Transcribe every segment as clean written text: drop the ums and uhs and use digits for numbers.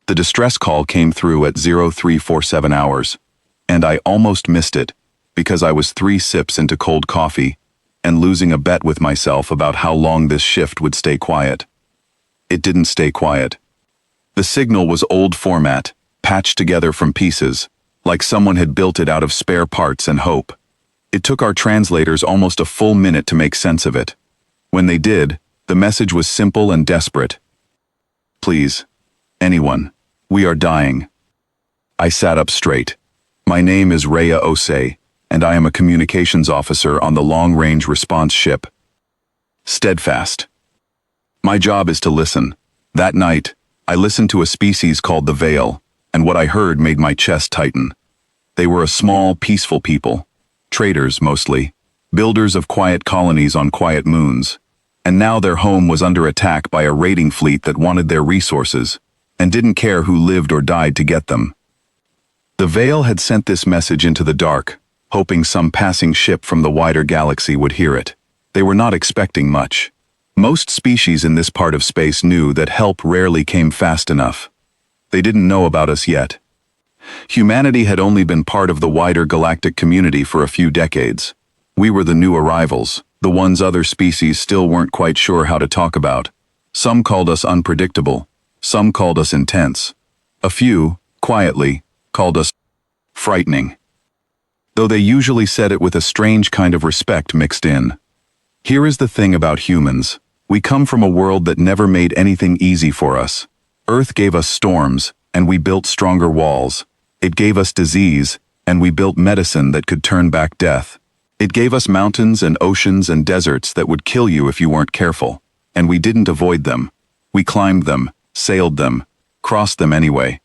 The distress call came through at 0347 hours, and I almost missed it because I was 3 sips into cold coffee and losing a bet with myself about how long this shift would stay quiet. It didn't stay quiet. The signal was old format, patched together from pieces, like someone had built it out of spare parts and hope. It took our translators almost a full minute to make sense of it. When they did, the message was simple and desperate. Please, anyone, we are dying. I sat up straight. My name is Rhea Osei, and I am a communications officer on the long-range response ship. Steadfast. My job is to listen. That night, I listened to a species called the Veil, and what I heard made my chest tighten. They were a small, peaceful people. Traders, mostly. Builders of quiet colonies on quiet moons. And now their home was under attack by a raiding fleet that wanted their resources, and didn't care who lived or died to get them. The Veil had sent this message into the dark, hoping some passing ship from the wider galaxy would hear it. They were not expecting much. Most species in this part of space knew that help rarely came fast enough. They didn't know about us yet. Humanity had only been part of the wider galactic community for a few decades. We were the new arrivals, the ones other species still weren't quite sure how to talk about. Some called us unpredictable. Some called us intense. A few, quietly, called us frightening. Though they usually said it with a strange kind of respect mixed in. Here is the thing about humans. We come from a world that never made anything easy for us. Earth gave us storms, and we built stronger walls. It gave us disease, and we built medicine that could turn back death. It gave us mountains and oceans and deserts that would kill you if you weren't careful. And we didn't avoid them. We climbed them, sailed them, crossed them anyway.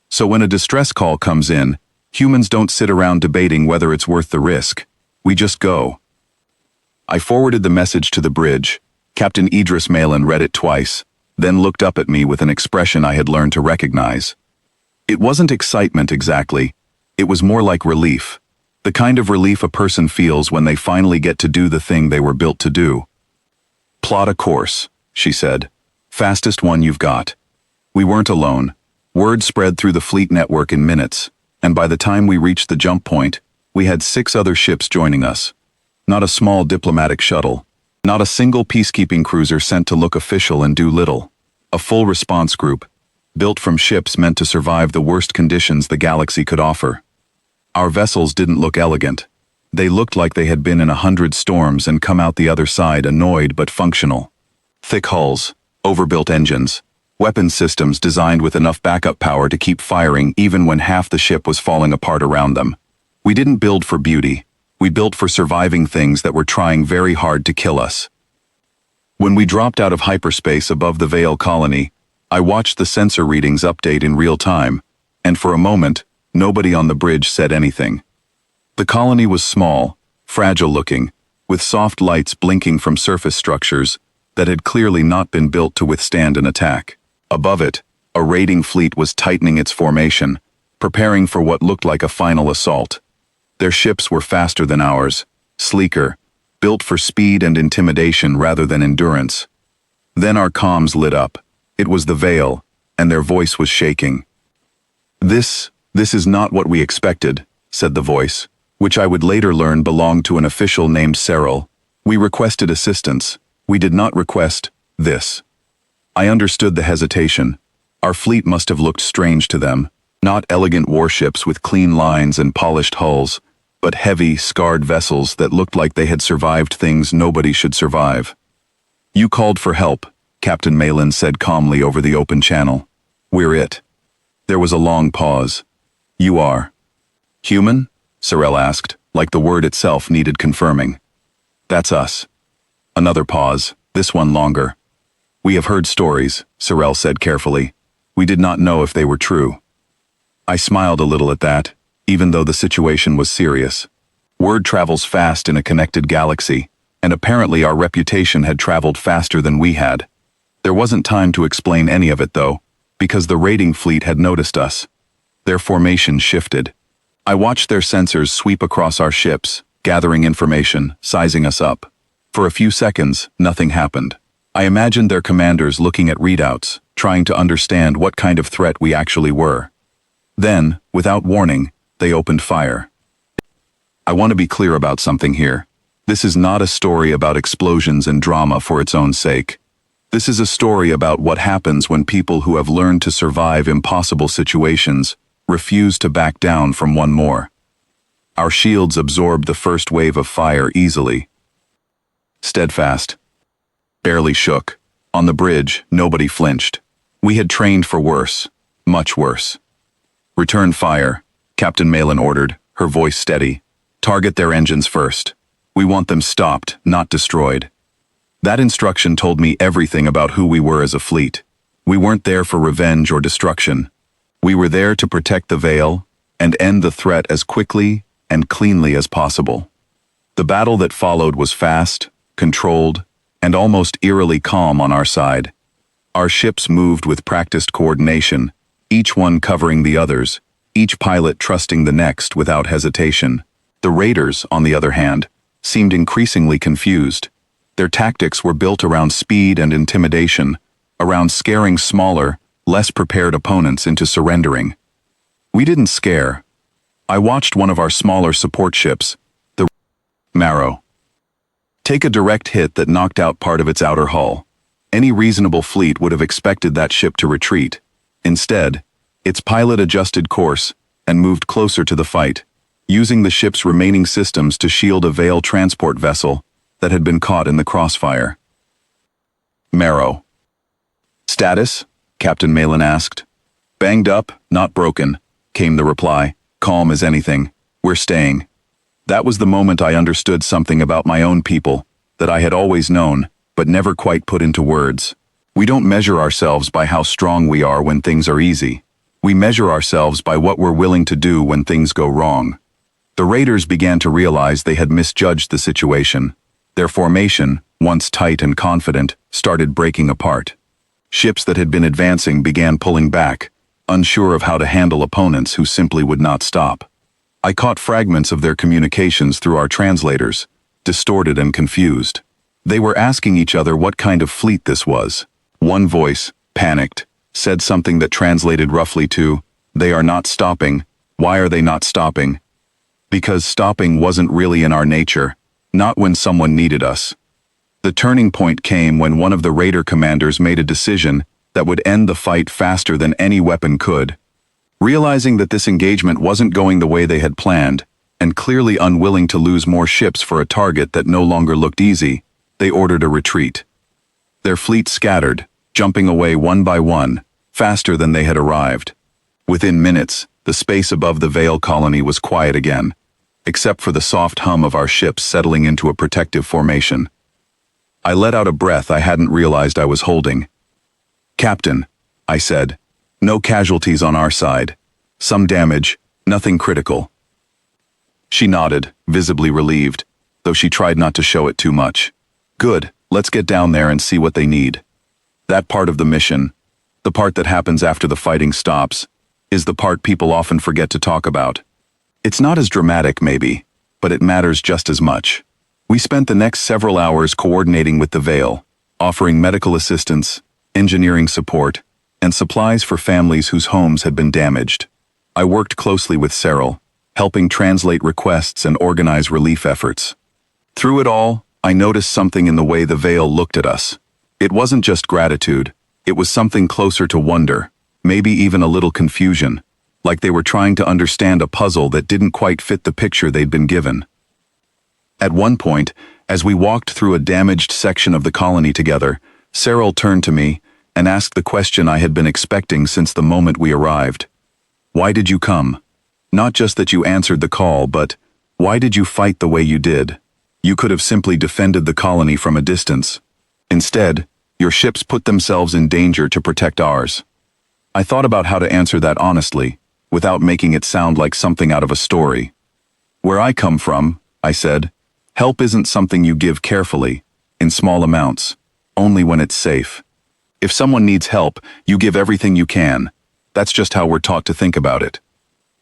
So when a distress call comes in, humans don't sit around debating whether it's worth the risk. We just go. I forwarded the message to the bridge. Captain Idris Malin read it twice, then looked up at me with an expression I had learned to recognize. It wasn't excitement exactly. It was more like relief. The kind of relief a person feels when they finally get to do the thing they were built to do. Plot a course, she said. Fastest one you've got. We weren't alone. Word spread through the fleet network in minutes, and by the time we reached the jump point, we had 6 other ships joining us. Not a small diplomatic shuttle. Not a single peacekeeping cruiser sent to look official and do little. A full response group, built from ships meant to survive the worst conditions the galaxy could offer. Our vessels didn't look elegant. They looked like they had been in 100 storms and come out the other side annoyed but functional. Thick hulls, overbuilt engines, weapons systems designed with enough backup power to keep firing even when half the ship was falling apart around them. We didn't build for beauty. We built for surviving things that were trying very hard to kill us. When we dropped out of hyperspace above the Veil colony, I watched the sensor readings update in real time, and for a moment, nobody on the bridge said anything. The colony was small, fragile-looking, with soft lights blinking from surface structures that had clearly not been built to withstand an attack. Above it, a raiding fleet was tightening its formation, preparing for what looked like a final assault. Their ships were faster than ours, sleeker, built for speed and intimidation rather than endurance. Then our comms lit up. It was the Veil, and their voice was shaking. This is not what we expected, said the voice, which I would later learn belonged to an official named Cyril. We requested assistance. We did not request this. I understood the hesitation. Our fleet must have looked strange to them. Not elegant warships with clean lines and polished hulls, but heavy, scarred vessels that looked like they had survived things nobody should survive. You called for help, Captain Malin said calmly over the open channel. We're it. There was a long pause. You are. Human? Cyril asked, like the word itself needed confirming. That's us. Another pause, this one longer. We have heard stories, Cyril said carefully. We did not know if they were true. I smiled a little at that, even though the situation was serious. Word travels fast in a connected galaxy, and apparently our reputation had traveled faster than we had. There wasn't time to explain any of it though, because the raiding fleet had noticed us. Their formation shifted. I watched their sensors sweep across our ships, gathering information, sizing us up. For a few seconds, nothing happened. I imagined their commanders looking at readouts, trying to understand what kind of threat we actually were. Then, without warning, they opened fire. I want to be clear about something here. This is not a story about explosions and drama for its own sake. This is a story about what happens when people who have learned to survive impossible situations refuse to back down from one more. Our shields absorbed the first wave of fire easily. Steadfast. Barely shook. On the bridge, nobody flinched. We had trained for worse. Much worse. Return fire, Captain Malin ordered, her voice steady. Target their engines first. We want them stopped, not destroyed. That instruction told me everything about who we were as a fleet. We weren't there for revenge or destruction. We were there to protect the Veil and end the threat as quickly and cleanly as possible. The battle that followed was fast, controlled, and almost eerily calm on our side. Our ships moved with practiced coordination, each one covering the others, each pilot trusting the next without hesitation. The raiders, on the other hand, seemed increasingly confused. Their tactics were built around speed and intimidation, around scaring smaller, less prepared opponents into surrendering. We didn't scare. I watched one of our smaller support ships, the Marrow, take a direct hit that knocked out part of its outer hull. Any reasonable fleet would have expected that ship to retreat. Instead, its pilot adjusted course and moved closer to the fight, using the ship's remaining systems to shield a Veil transport vessel that had been caught in the crossfire. Marrow. Status? Captain Malin asked. Banged up, not broken, came the reply, calm as anything. We're staying. That was the moment I understood something about my own people that I had always known, but never quite put into words. We don't measure ourselves by how strong we are when things are easy. We measure ourselves by what we're willing to do when things go wrong. The raiders began to realize they had misjudged the situation. Their formation, once tight and confident, started breaking apart. Ships that had been advancing began pulling back, unsure of how to handle opponents who simply would not stop. I caught fragments of their communications through our translators, distorted and confused. They were asking each other what kind of fleet this was. One voice, panicked, said something that translated roughly to, "They are not stopping. Why are they not stopping?" Because stopping wasn't really in our nature, not when someone needed us. The turning point came when one of the raider commanders made a decision that would end the fight faster than any weapon could. Realizing that this engagement wasn't going the way they had planned, and clearly unwilling to lose more ships for a target that no longer looked easy, they ordered a retreat. Their fleet scattered, jumping away one by one, faster than they had arrived. Within minutes, the space above the Veil colony was quiet again, except for the soft hum of our ships settling into a protective formation. I let out a breath I hadn't realized I was holding. "Captain," I said, "no casualties on our side. Some damage, nothing critical." She nodded, visibly relieved, though she tried not to show it too much. "Good, let's get down there and see what they need." That part of the mission, the part that happens after the fighting stops, is the part people often forget to talk about. It's not as dramatic, maybe, but it matters just as much. We spent the next several hours coordinating with the Veil, offering medical assistance, engineering support, and supplies for families whose homes had been damaged. I worked closely with Cyril, helping translate requests and organize relief efforts. Through it all, I noticed something in the way the Veil looked at us. It wasn't just gratitude, it was something closer to wonder, maybe even a little confusion, like they were trying to understand a puzzle that didn't quite fit the picture they'd been given. At one point, as we walked through a damaged section of the colony together, Cyril turned to me and asked the question I had been expecting since the moment we arrived. "Why did you come? Not just that you answered the call, but why did you fight the way you did? You could have simply defended the colony from a distance. Instead, your ships put themselves in danger to protect ours." I thought about how to answer that honestly, without making it sound like something out of a story. "Where I come from," I said, "help isn't something you give carefully, in small amounts, only when it's safe. If someone needs help, you give everything you can. That's just how we're taught to think about it."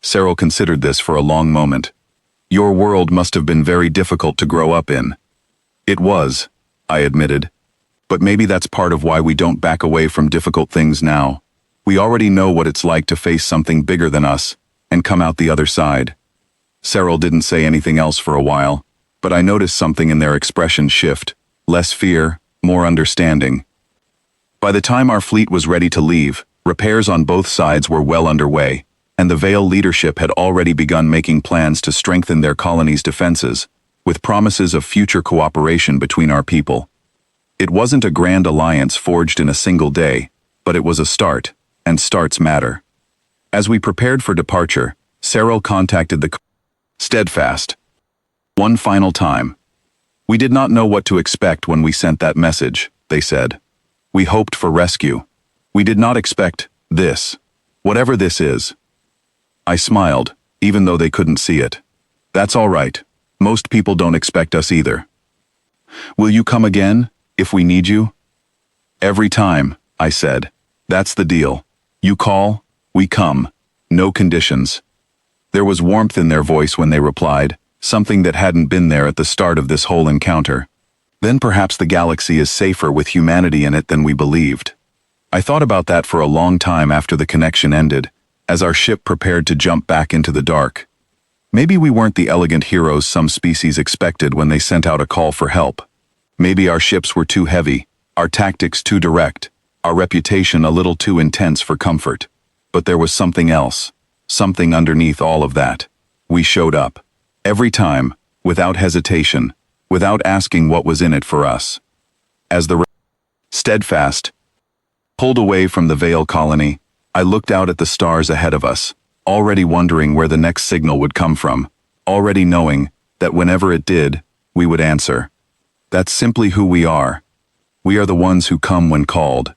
Cyril considered this for a long moment. "Your world must have been very difficult to grow up in." "It was," I admitted. But maybe that's part of why we don't back away from difficult things now. We already know what it's like to face something bigger than us and come out the other side. Cyril didn't say anything else for a while, but I noticed something in their expression shift. Less fear, more understanding. By the time our fleet was ready to leave, repairs on both sides were well underway, and the Vale leadership had already begun making plans to strengthen their colony's defenses, with promises of future cooperation between our people. It wasn't a grand alliance forged in a single day, but it was a start, and starts matter. As we prepared for departure, Cyril contacted the Steadfast. One final time. We did not know what to expect when we sent that message, they said. We hoped for rescue. We did not expect this, whatever this is. I smiled, even though they couldn't see it. That's all right. Most people don't expect us either. Will you come again, if we need you? Every time, I said. That's the deal. You call, we come. No conditions. There was warmth in their voice when they replied, something that hadn't been there at the start of this whole encounter. Then perhaps the galaxy is safer with humanity in it than we believed. I thought about that for a long time after the connection ended, as our ship prepared to jump back into the dark. Maybe we weren't the elegant heroes some species expected when they sent out a call for help. Maybe our ships were too heavy, our tactics too direct, our reputation a little too intense for comfort. But there was something else, something underneath all of that. We showed up. Every time, without hesitation, without asking what was in it for us. As the Steadfast pulled away from the Vale colony, I looked out at the stars ahead of us, already wondering where the next signal would come from, already knowing that whenever it did, we would answer. That's simply who we are. We are the ones who come when called,